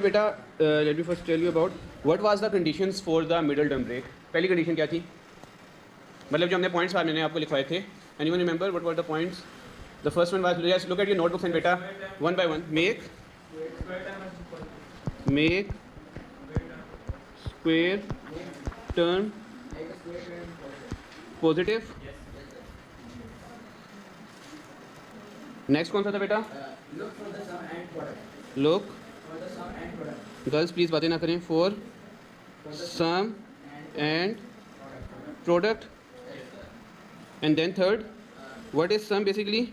बेटा let me first tell you about what was the conditions for the middle term break. पहली condition क्या थी, मतलब जो हमने पॉइंट्स मैंने आपको लिखवाए थे। Anyone remember what were the points? The first one was, just look at your notebooks and बेटा one by one make square term positive. Next कौन सा था बेटा? लुक, गर्ल्स प्लीज बातें ना करें, for sum and product. And then third, what is sum? Basically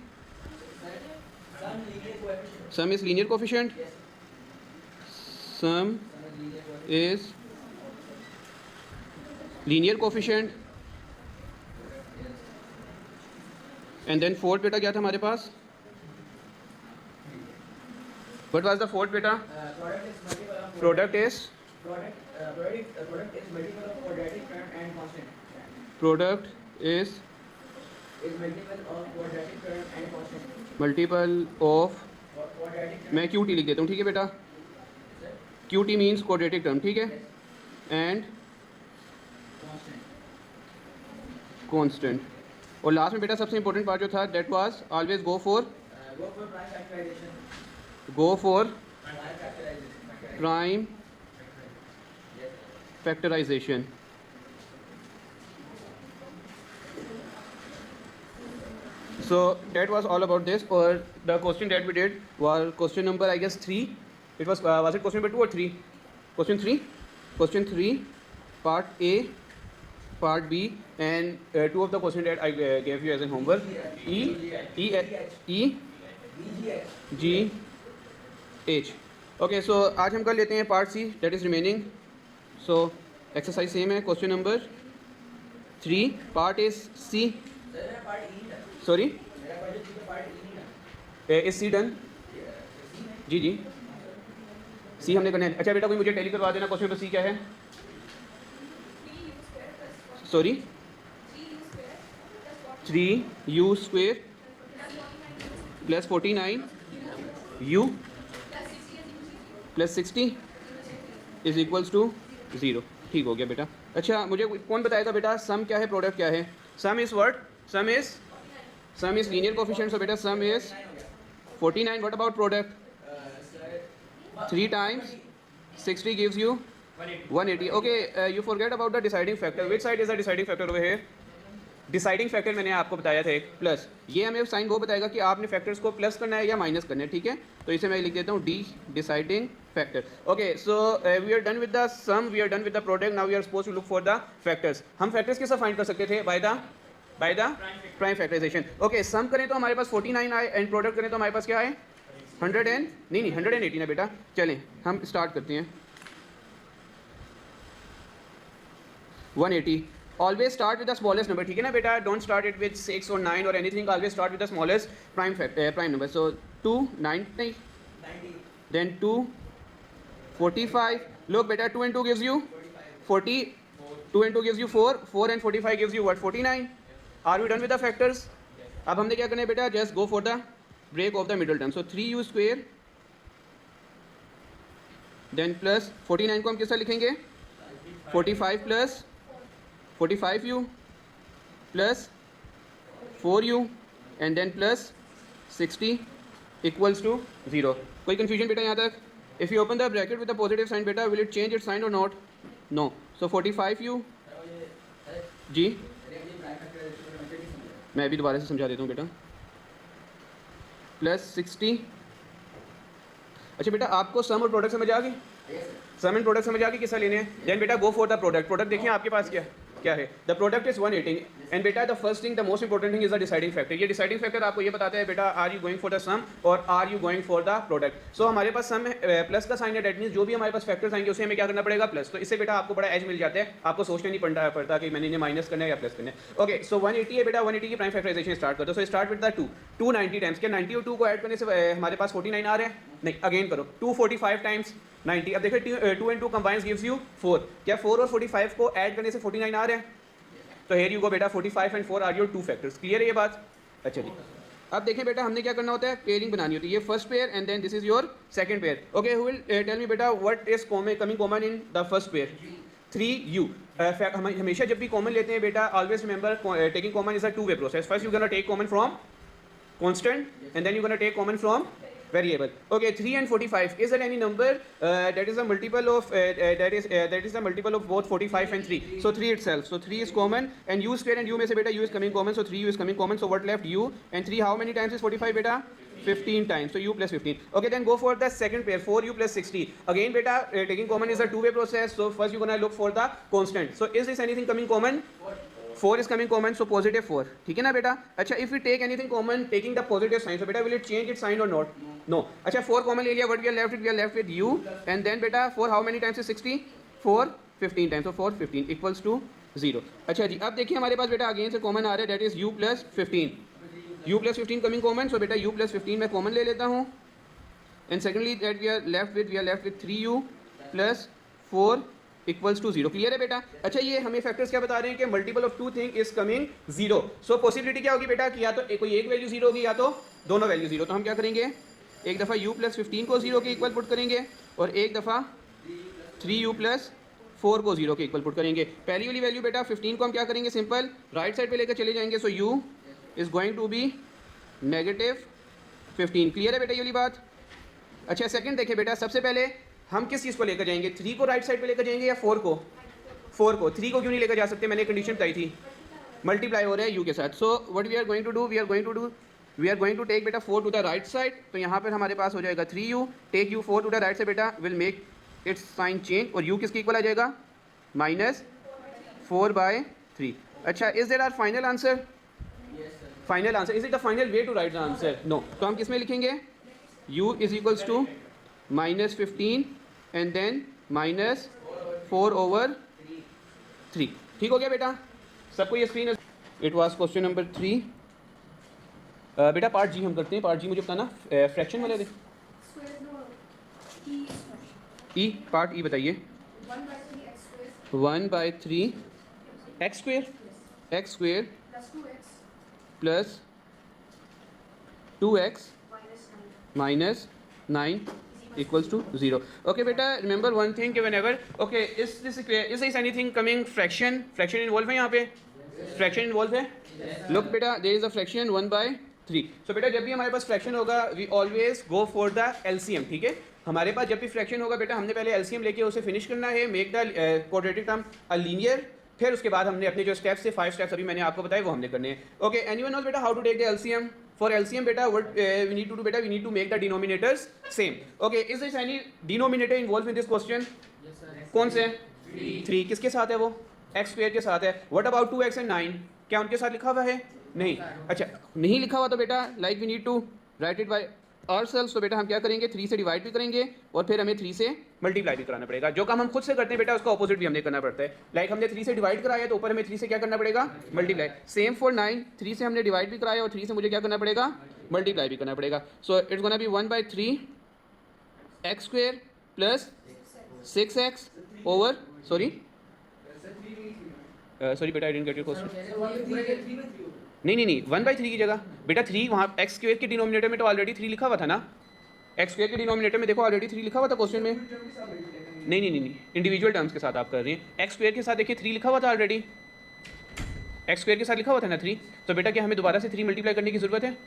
sum is linear coefficient, sum is linear coefficient. And then fourth बेटा क्या था हमारे पास? What was the fourth beta? Product is multiple of quadratic term and constant. Product is multiple of quadratic term and constant. multiple of, Quadratic term. मैं QT लिख देता हूँ, ठीक है बेटा? QT means quadratic term, ठीक है? And constant. और लास्ट में बेटा सबसे इंपॉर्टेंट पार्ट जो था, that was always go for prime factorization. go for Prime factorization. prime factorization. So that was all about this. Or the question that we did was question number, I guess, 3. It was it question number 2 or 3? Question 3. Question 3, part A, part B, and two of the question that I gave you as a homework. G H. Okay, so आज हम कर लेते हैं part C, that is remaining. So exercise same है. Question number 3, part is C. Sorry, is C done? जी जी, C हमने करना है. अच्छा बेटा, कोई मुझे टेली करवा देना क्वेश्चन नंबर सी क्या है? Sorry, 3u² plus 49u plus 60 is equals to 0. ठीक हो गया बेटा. अच्छा, मुझे कौन बताएगा बेटा सम क्या है, प्रोडक्ट क्या है? Sum is what? Sum is linear coefficient. So बेटा sum is 49. What about product? 3 times 60 gives you 180. Okay, you forget about the deciding factor. Which side is the deciding factor over here? Deciding factor मैंने आपको बताया था एक plus. ये हमें sign वो बताएगा कि आपने फैक्टर्स को प्लस करना है या माइनस करना है. ठीक है, तो इसे मैं लिख देता हूँ D, deciding factor. Okay, so we are done with the sum, we are done with the product. Now we are suppose to look for the factors. हम फैक्टर्स कैसे फाइंड कर सकते थे? By the prime factorization. Okay, sum करें तो हमारे पास 49 आए, and product करें तो हमारे पास क्या आए? 118 है बेटा. चलें हम स्टार्ट करते हैं. 180. Always start with the smallest number, ठीक है ना बेटा? Don't start it with 6 or 9 or anything. Always start with the smallest prime number. So 290, then 245. Look बेटा, 2 and 2 gives you 40. 2 and 2 gives you 4. 4 and 45 gives you what? 49. Are we done with the factors? अब हमने क्या करना है बेटा? Just go for the break of the middle term. So 3u², then plus 49 को हम किस तरह लिखेंगे? 45 plus 45u plus 4u and then plus 60 equals to 0. कोई कन्फ्यूजन बेटा यहाँ तक? If you open the bracket with the positive sign बेटा, will it change it sign और नॉट? नो. सो 45u जी, मैं अभी दोबारा से समझा देता हूँ बेटा. प्लस 60. अच्छा बेटा, आपको सम और प्रोडक्ट समझ आ गई? सम एंड प्रोडक्ट समझ आ गई, किसा लेने हैं? देन बेटा go for the product. Product देखिए आपके पास क्या है? The product is 180. एंड बेटा the first thing, the most important thing is the deciding factor. ये डिसाइडिंग फैक्टर आपको ये बताता है बेटा, are you going for the sum और are you going for the product. So हमारे पास सम प्लस का साइन है, दैट मींस जो भी हमारे पास फैक्टर्स आएंगे उसे हमें क्या करना पड़ेगा? प्लस. तो इससे बेटा आपको बड़ा एज मिल जाता है, आपको सोचना नहीं पड़ता कि मैंने इन्हें माइनस करना है या प्लस करना है. ओके, सो 180 है बेटा. 180 की प्राइम फैक्टराइजेशन स्टार्ट कर दो. So start with the 290 times. क्या 90 और 2 को ऐड करने से हमारे पास 49 आ रहे हैं? नहीं, अगेन करो. 245 टाइम्स 90. अब देखिए 2 and 2 कंबाइंस गिव्स यू 4. क्या 4 और 45 को ऐड करने से 49 आ रहे हैं? तो हेयर यू गो बेटा, 45 and 4 are your 2 factors. Clear है ये बात? अच्छा जी. अब देखें बेटा हमने क्या करना होता है, पेयरिंग बनानी होती है, ये first pair and then this is your second pair. Okay, who will tell me बेटा what is coming common in the first pair? 3u. हम हमेशा जब भी कॉमन लेते हैं बेटा, always remember taking common is a two way process. First you gonna take common from constant and then you're going to take common from variable. Okay, 3 and 45, is there any number that is a multiple of that is the multiple of both 45 and 3? So 3 itself, so 3 is common and u square and u में से बेटा u is coming common, so 3u is coming common, so what left? U. And 3 how many times is 45 beta? 15 times, so u plus 15. Okay, then go for the second pair, 4u plus 60. Again beta, taking common is a two-way process, so first you're going to look for the constant. So is this anything coming common? 4 is coming common, so positive 4. ठीक है ना बेटा? अच्छा, if we take anything common taking the positive sign, so बेटा will it change its sign or not? No. अच्छा, 4 common ले लिया, what we are left with? We are left with u, and then बेटा 4 how many times is 60? 4 15 times, so 4 15 equals to 0. अच्छा जी, अब देखिए हमारे पास बेटा अगेन से कॉमन आ रहा है, that is u plus 15. u plus 15 coming common, so बेटा u plus 15 मैं कॉमन ले लेता हूँ, and secondly that we are left with 3u plus 4 equals to 0. Clear है बेटा? अच्छा, ये हमें फैक्टर्स क्या बता रहे हैं कि multiple of two thing is coming 0. So possibility क्या होगी बेटा कि या तो कोई एक वैल्यू 0 होगी या तो दोनों वैल्यू 0. तो हम क्या करेंगे, एक दफ़ा u प्लस 15 को 0 के इक्वल पुट करेंगे और एक दफ़ा 3u प्लस 4 को 0 के इक्वल पुट करेंगे. पहली वाली वैल्यू बेटा 15 को हम क्या करेंगे, सिंपल राइट साइड पे लेकर चले जाएंगे, so u is going to be negative 15. Clear है बेटा ये वाली बात? अच्छा, सेकंड देखिए बेटा, सबसे पहले हम किस चीज़ को लेकर जाएंगे, 3 को राइट साइड पे लेकर जाएंगे या 4 को? 4 को. 3 को क्यों नहीं लेकर जा सकते, मैंने कंडीशन बताई थी, मल्टीप्लाई हो रहा है u के साथ. So what we are going to do, we are going to take बेटा 4 टू द राइट साइड. तो यहाँ पर हमारे पास हो जाएगा 3u, take u 4 to the right side बेटा, will make its sign change और u किसके इक्वल आ जाएगा, -4/3. अच्छा, is there are final answer? Final answer, is it the final way to write the answer? No. तो हम किस में लिखेंगे, u is equals to -15 and then -4/3. ठीक हो गया बेटा? सबको ये screen. It was question number 3. बेटा पार्ट जी हम करते हैं. पार्ट जी मुझे बताना, फ्रैक्शन वाले दे. ई, पार्ट ई बताइए. 1/3 X square plus 2x minus 9 equals to 0. Okay बेटा, remember one thing कि whenever, okay, is this anything coming fraction involved है यहाँ पे? fraction involved है? look बेटा, there is a fraction 1/3. so बेटा जब भी हमारे पास fraction होगा we always go for the LCM. ठीक है, हमारे पास जब भी fraction होगा बेटा हमने पहले LCM लेके उसे फिनिश करना है, make the quadratic term a linear. फिर उसके बाद हमने अपने जो स्टेप्स थे 5 स्टेप्स अभी मैंने आपको बताए वो हमने करने हैं. ओके, एनीवन नोस बेटा how to take the LCM? For LCM बेटा what we need to do बेटा, we need to make the denominators same. Okay, is there any denominator involved in this question? Yes sir. कौन से? 3. किसके साथ है वो? x square के साथ है. What about 2x and 9? क्या उनके साथ लिखा हुआ है? नहीं. अच्छा, नहीं लिखा हुआ तो बेटा like we need to write it by ourselves. तो बेटा हम क्या करेंगे, 3 से डिवाइड भी करेंगे और फिर हमें 3 से मल्टीप्लाई भी कराना पड़ेगा. जो काम हम खुद से करते हैं बेटा उसका ऑपोजिट भी हमने करना पड़ता है. लाइक हमने 3 से डिवाइड कराया तो ऊपर हमें 3 से क्या करना पड़ेगा, मल्टीप्लाई. सेम फॉर 9, 3 से हमने डिवाइड भी कराया और 3 से मुझे क्या करना पड़ेगा, मल्टीप्लाई भी करना पड़ेगा. So it's gonna be 1/3 X square plus 6x over sorry बेटा I didn't get your question. नहीं 1/3 की जगह बेटा 3 वहाँ एक्स स्क्वेयर के डिनोमिनेटर में तो ऑलरेडी 3 लिखा हुआ था ना. एक्स स्क्वेयर के डिनोमिनेटर में देखो ऑलरेडी 3 लिखा हुआ था क्वेश्चन में. नहीं इंडिविजुअल टर्म्स के साथ आप कर रही हैं. एक्स स्क्वेयर के साथ देखिए 3 लिखा हुआ था ऑलरेडी. एक्स स्क्वेयर के साथ लिखा हुआ था ना 3. तो बेटा क्या हमें दोबारा से 3 मल्टीप्लाई करने की ज़रूरत है?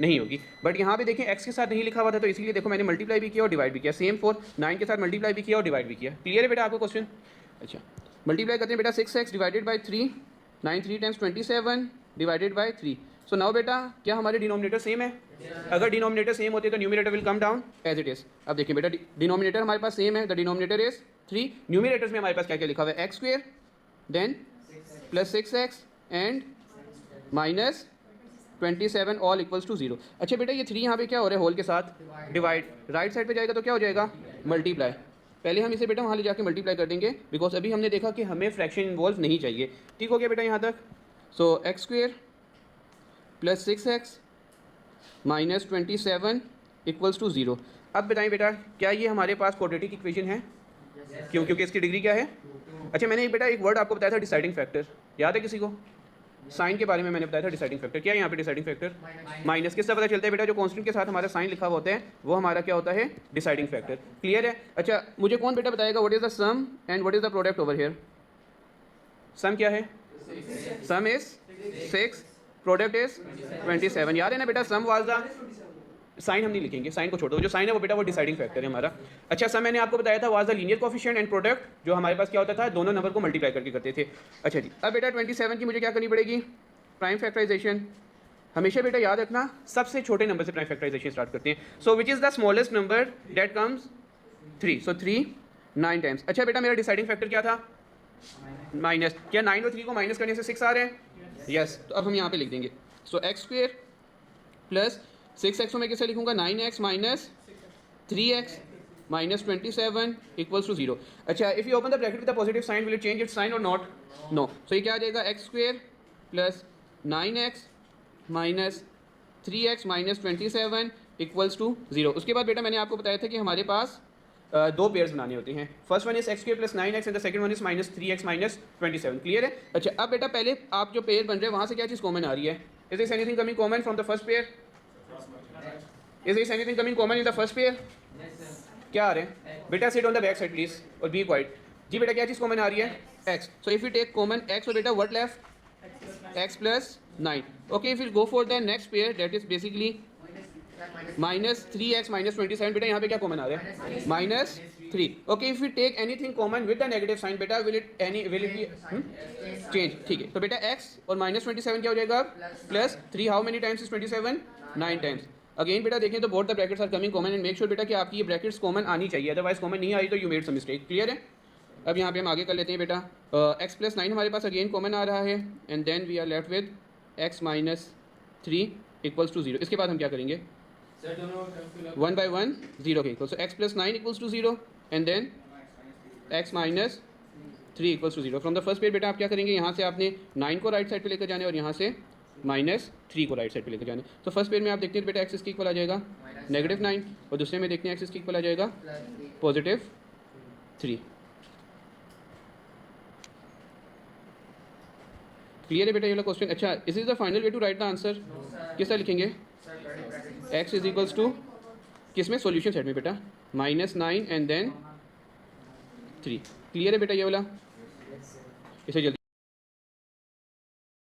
नहीं होगी. बट यहाँ पे देखिए एक्स के साथ नहीं लिखा हुआ था तो इसीलिए देखो मैंने मल्टीप्लाई भी किया और डिवाइड भी किया. सेम फॉर 9 के साथ मल्टीप्लाई भी किया और डिवाइड भी किया. क्लियर है बेटा आपको क्वेश्चन? अच्छा, मल्टीप्लाई करते हैं बेटा 6x divided by 3, 9 3 times 27 divided by 3. So now बेटा क्या हमारे डिनोमिनेटर सेम है? अगर डिनोमिनेटर सेम होते तो numerator will come down as it is. अब देखिए बेटा डिनोमिनेटर हमारे पास सेम है, द डिनोमिनेटर इज 3. न्यूमिनेटर्स में हमारे पास क्या क्या लिखा हुआ है, x square then plus 6x and minus 27 all equals to 0. अच्छा बेटा ये 3 यहाँ पे क्या हो रहा है, होल के साथ डिवाइड. राइट साइड पे जाएगा तो क्या हो जाएगा, मल्टीप्लाई. पहले हम इसे बेटा वहाँ ले जाके मल्टीप्लाई कर देंगे बिकॉज अभी हमने देखा कि हमें फ्रैक्शन इन्वॉल्व नहीं चाहिए. ठीक हो गया बेटा यहाँ तक. So X square plus 6x minus 27 equals to 0. अब बताएं बेटा क्या ये हमारे पास क्वाड्रेटिक इक्वेशन है? क्यों? क्योंकि इसकी डिग्री क्या है? अच्छा मैंने बेटा एक वर्ड आपको बताया था डिसाइडिंग फैक्टर, याद है किसी को? साइन के बारे में मैंने बताया था डिसाइडिंग फैक्टर। क्या है यहाँ पे डिसाइडिंग फैक्टर? माइनस। किससे पता चलता है बेटा? जो कांस्टेंट के साथ हमारा साइन लिखा हुआ होता है वो हमारा क्या होता है? Deciding factor. क्लियर है? अच्छा मुझे कौन बेटा बताएगा what is the sum and what is the product over here? Sum क्या है? Sum is 6, product is 27। याद है ना बेटा? सम वाज द साइन हम नहीं लिखेंगे, साइन को छोड़ो, जो साइन है वो बेटा वो डिसाइडिंग फैक्टर है हमारा। अच्छा सम मैंने आपको बताया था was the linear coefficient and product जो हमारे पास क्या होता था? दोनों नंबर को मल्टीप्लाई करके करते थे। अच्छा जी, अब बेटा 27 की मुझे क्या करनी पड़ेगी? Prime factorization. हमेशा बेटा याद रखना सबसे छोटे नंबर से प्राइम फैक्टराइजेशन स्टार्ट करते हैं। So which is the smallest number that comes 3, so 3 9 times. अच्छा बेटा मेरा डिसाइडिंग फैक्टर क्या था? माइनस। क्या 9 और 3 को माइनस करने से 6 आ रहे हैं? यस तो अब हम यहाँ पे लिख देंगे सो एक्स स्क्वेयर प्लस 6x को मैं कैसे लिखूंगा? 9x minus 3x minus 27 equals to 0। अच्छा if you open the bracket with the positive sign will it change its sign और नॉट? नो। सो ये क्या आ जाएगा? X square plus 9x minus 3x minus 27 equals to 0। उसके बाद बेटा मैंने आपको बताया था कि हमारे पास दो पेयर्स बनाने होते हैं। First one is x square plus 9x and the second one is minus 3x minus 27। Clear है? अच्छा अब बेटा पहले आप जो पेयर बन रहे हैं वहाँ से क्या चीज़ कॉमन आ रही है? Is this anything coming common from the first pair? Is there anything coming common in the first pair? क्या आ रहे हैं बेटा? Sit on the back side please और बी क्वाइट। जी बेटा क्या चीज़ कॉमन आ रही है? x। So if you take common x तो बेटा what left? x plus 9। Okay if you go for the next pair that is basically minus 3x minus 27। बेटा यहाँ पे क्या कॉमन आ रहा है? Minus 3। Okay if you take anything common with the negative sign बेटा विल इट बी चेंज? ठीक है तो बेटा x और माइनस 27 क्या हो जाएगा? Plus 3। How many times is 27? 9 times. Again बेटा देखें तो both the brackets are coming common and make sure बेटा कि आपकी ये ब्रैकेट्स कॉमन आनी चाहिए, अदरवाइज कॉमन नहीं आई तो you made some mistake. Clear है? अब यहाँ पे हम आगे कर लेते हैं बेटा। x प्लस 9 हमारे पास अगेन कॉमन आ रहा है and then we are left with x minus 3 equals to 0। इसके बाद हम क्या करेंगे? 1 बाई 1 0 के equal. So x plus 9 equals to 0 and then x minus 3 equals to 0। From the first pair बेटा आप क्या करेंगे? यहाँ से आपने 9 को राइट साइड पे लेकर जाना है और यहाँ से माइनस 3 को राइट साइड पे लेकर जाना है। तो फर्स्ट पेयर में आप देखते हैं बेटा एक्स इसके इक्वल आ जाएगा नेगेटिव 9 और दूसरे में देखते हैं एक्स इसके इक्वल आ जाएगा पॉजिटिव 3। क्लियर है बेटा ये वाला क्वेश्चन? अच्छा is is the final way to write the answer? किस तरह लिखेंगे? x इज इक्वल्स टू किस में? सॉल्यूशन सेट में बेटा माइनस 9 एंड देन 3। क्लियर है बेटा ये वाला? इसे जल्दी